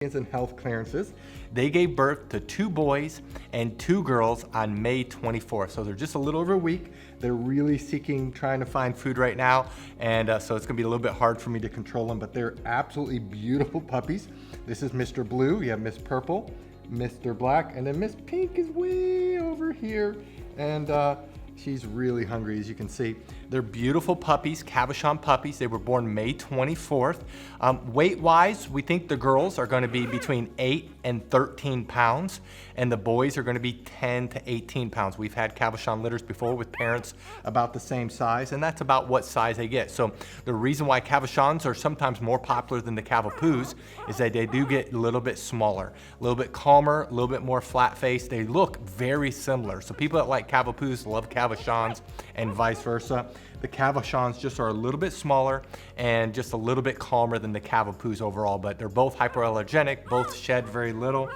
and health clearances. They gave birth to 2 boys and 2 girls on May 24th. So they're just a little over a week. They're really trying to find food right now. And so it's gonna be a little bit hard for me to control them, but they're absolutely beautiful puppies. This is Mr. Blue, you have Miss Purple, Mr. Black, and then Miss Pink is way over here. And she's really hungry, as you can see. They're beautiful puppies, Cavachon puppies. They were born May 24th. Weight-wise, we think the girls are gonna be between 8 and 13 pounds, and the boys are gonna be 10 to 18 pounds. We've had Cavachon litters before with parents about the same size, and that's about what size they get. So the reason why Cavachons are sometimes more popular than the Cavapoos is that they do get a little bit smaller, a little bit calmer, a little bit more flat-faced. They look very similar. So people that like Cavapoos love Cavachons and vice versa. The Cavachons just are a little bit smaller and just a little bit calmer than the Cavapoos overall, but they're both hypoallergenic, both shed very little.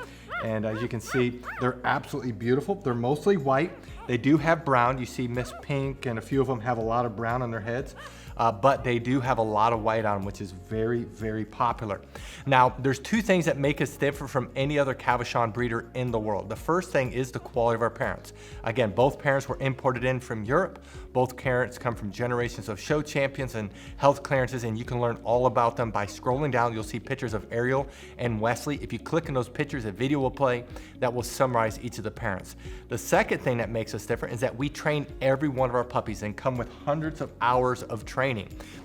And as you can see, they're absolutely beautiful. They're mostly white. They do have brown. You see Miss Pink and a few of them have a lot of brown on their heads. But they do have a lot of white on them, which is very, very popular. Now, there's 2 things that make us different from any other Cavachon breeder in the world. The first thing is the quality of our parents. Again, both parents were imported in from Europe. Both parents come from generations of show champions and health clearances, and you can learn all about them by scrolling down. You'll see pictures of Ariel and Wesley. If you click on those pictures, a video will play that will summarize each of the parents. The second thing that makes us different is that we train every one of our puppies and come with hundreds of hours of training.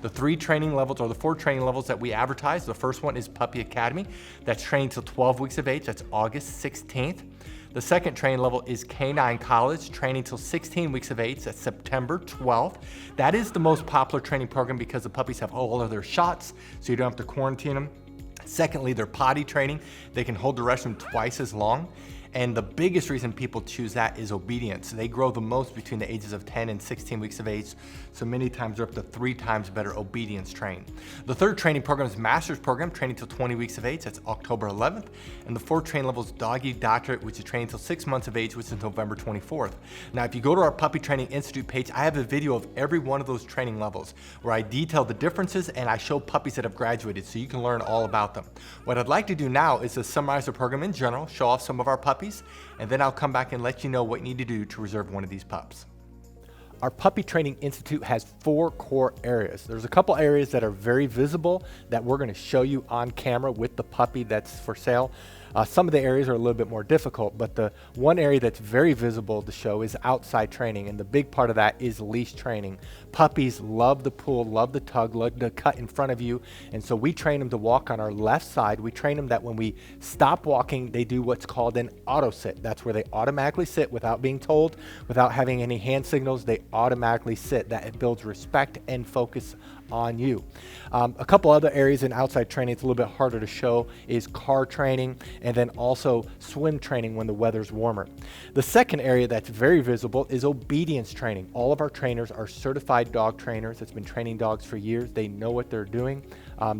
The 3 training levels, or the 4 training levels that we advertise. The first one is Puppy Academy. That's training till 12 weeks of age. That's August 16th. The second training level is Canine College, training till 16 weeks of age. That's September 12th. That is the most popular training program because the puppies have all of their shots, so you don't have to quarantine them. Secondly, they're potty training. They can hold the restroom twice as long. And the biggest reason people choose that is obedience. They grow the most between the ages of 10 and 16 weeks of age, so many times they're up to 3 times better obedience trained. The third training program is Master's Program, training till 20 weeks of age. That's October 11th. And the 4th training level is Doggy Doctorate, which is training till 6 months of age, which is November 24th. Now, if you go to our Puppy Training Institute page, I have a video of every one of those training levels where I detail the differences and I show puppies that have graduated so you can learn all about them. What I'd like to do now is to summarize the program in general, show off some of our puppies, and then I'll come back and let you know what you need to do to reserve one of these pups. Our Puppy Training Institute has 4 core areas. There's a couple areas that are very visible that we're going to show you on camera with the puppy that's for sale. Some of the areas are a little bit more difficult, but the one area that's very visible to show is outside training, and the big part of that is leash training. Puppies love the pull, love the tug, love the cut in front of you, and so we train them to walk on our left side. We train them that when we stop walking, they do what's called an auto sit. That's where they automatically sit without being told, without having any hand signals. They automatically sit. That it builds respect and focus on you. A couple other areas in outside training it's a little bit harder to show is car training, and then also swim training when the weather's warmer. The second area that's very visible is obedience training. All of our trainers are certified dog trainers that's been training dogs for years. They know what they're doing.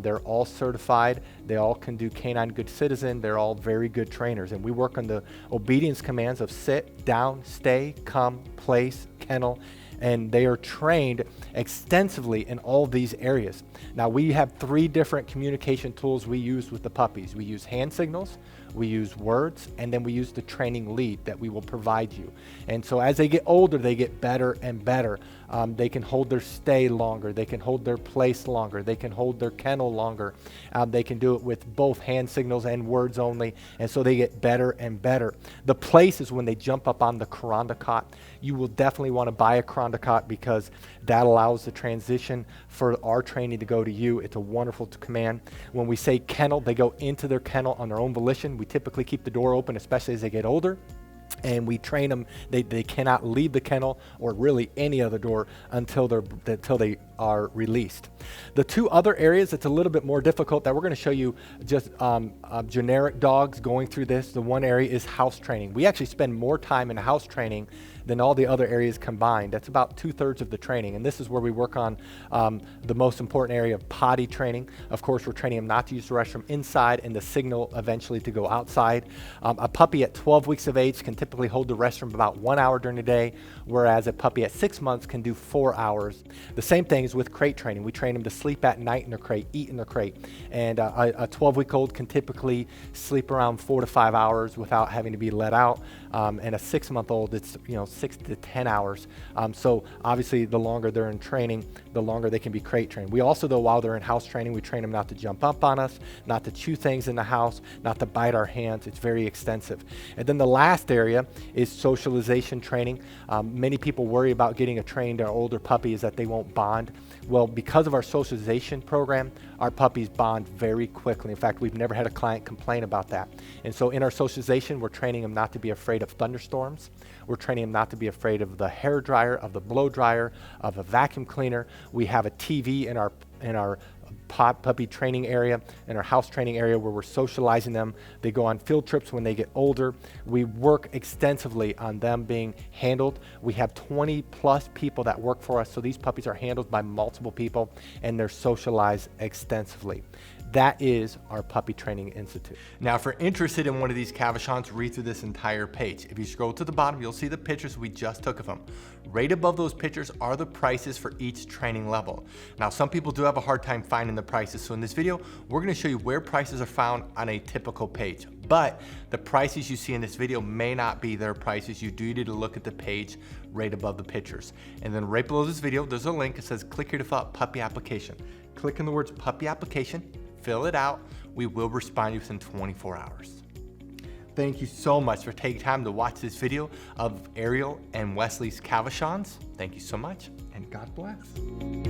They're all certified. They all can do Canine Good Citizen. They're all very good trainers, and we work on the obedience commands of sit, down, stay, come, place, kennel, and they are trained extensively in all these areas. Now, we have 3 different communication tools we use with the puppies. We use hand signals, we use words, and then we use the training lead that we will provide you. And so as they get older, they get better and better. They can hold their stay longer, they can hold their place longer, they can hold their kennel longer. They can do it with both hand signals and words only, and so they get better and better. The place is when they jump up on the Kuranda cot. You will definitely want to buy a Kuranda cot because that allows the transition for our training to go to you. It's a wonderful command. When we say kennel, they go into their kennel on their own volition. We typically keep the door open, especially as they get older. And we train them, they cannot leave the kennel or really any other door until they are released. The 2 other areas that's a little bit more difficult that we're going to show you just generic dogs going through this. The one area is house training. We actually spend more time in house training than all the other areas combined. That's about 2/3 of the training. And this is where we work on the most important area of potty training. Of course, we're training them not to use the restroom inside and the signal eventually to go outside. A puppy at 12 weeks of age can typically hold the restroom about 1 hour during the day, whereas a puppy at 6 months can do 4 hours. The same thing is with crate training. We train them to sleep at night in their crate, eat in their crate. And a 12-week-old can typically sleep around 4 to 5 hours without having to be let out. And a 6-month-old, it's 6 to 10 hours. So obviously, the longer they're in training, the longer they can be crate trained. We also, though, while they're in house training, we train them not to jump up on us, not to chew things in the house, not to bite our hands. It's very extensive. And then the last area is socialization training. Many people worry about getting a trained or older puppy is that they won't bond. Well, because of our socialization program, our puppies bond very quickly. In fact, we've never had a client complain about that. And so in our socialization, we're training them not to be afraid of thunderstorms. We're training them not to be afraid of the hair dryer, of the blow dryer, of a vacuum cleaner. We have a TV in our puppy training area, in our house training area, where we're socializing them. They go on field trips when they get older. We work extensively on them being handled. We have 20 plus people that work for us, so these puppies are handled by multiple people and they're socialized extensively. That is our Puppy Training Institute. Now, if you're interested in one of these Cavachons, read through this entire page. If you scroll to the bottom, you'll see the pictures we just took of them. Right above those pictures are the prices for each training level. Now, some people do have a hard time finding the prices, so in this video, we're gonna show you where prices are found on a typical page. But the prices you see in this video may not be their prices. You do need to look at the page right above the pictures. And then right below this video, there's a link that says, click here to fill out puppy application. Click on the words puppy application, fill it out. We will respond to you within 24 hours. Thank you so much for taking time to watch this video of Ariel and Wesley's Cavachons. Thank you so much, and God bless.